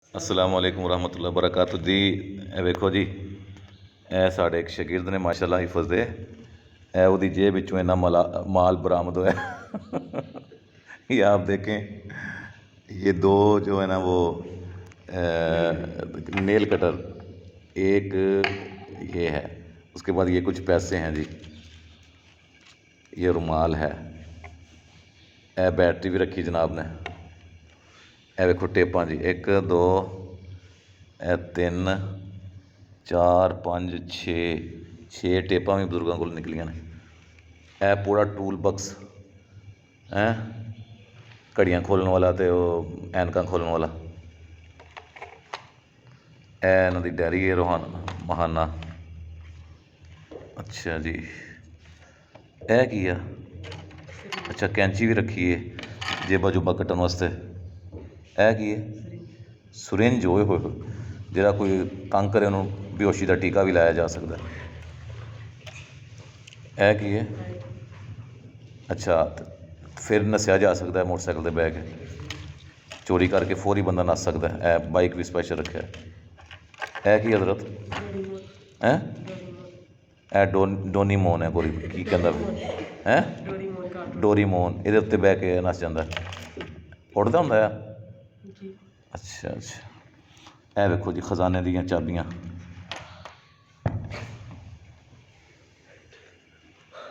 अस्सलाम वालेकुम रहमतुल्लाह बरकातु जी। वेखो जी, ए साढ़े एक शागिर्द ने माशाल्लाह हिफज दे ए उहदी जेब विचों इन्ना माल बरामद होया। ये आप देखें, ये दो जो है ना वो नेल कटर, एक ये है, उसके बाद ये कुछ पैसे हैं जी, ये रुमाल है, ए बैटरी भी रखी जनाब ने, ए वेखो टेपां जी, एक दो ए तीन चार पाँच छे टेपां भी बजुर्गों को निकलियां ने। ए पूरा टूल बक्स है, घड़ियां खोलने वाला तो ऐनकां खोलने वाला। ए इन्हां दी डायरी है महाना। अच्छा जी, ए की आ? अच्छा कैंची भी रखी है जेबा जुबा कट्टन वास्ते। ए की है? सुरिंज होए होए, जिहड़ा कोई तंग करे उन्होंने बेहोशी का टीका भी लाया जा सकता है। ए की है? अच्छा, फिर नस्या जा सकता है मोटरसाइकिल पर बह के, चोरी करके फौरी बंदा नस सकता है। ए बाइक भी स्पैशल रखा है। ए की हजरत है? ए डोनी मोन है, गोरी की कहंदा है डोरी मोन, ये उत्ते बह के नस जाता है, उड़ता होंदा है। अच्छा अच्छा, ए वेखो जी खजाने दियां चाबियां।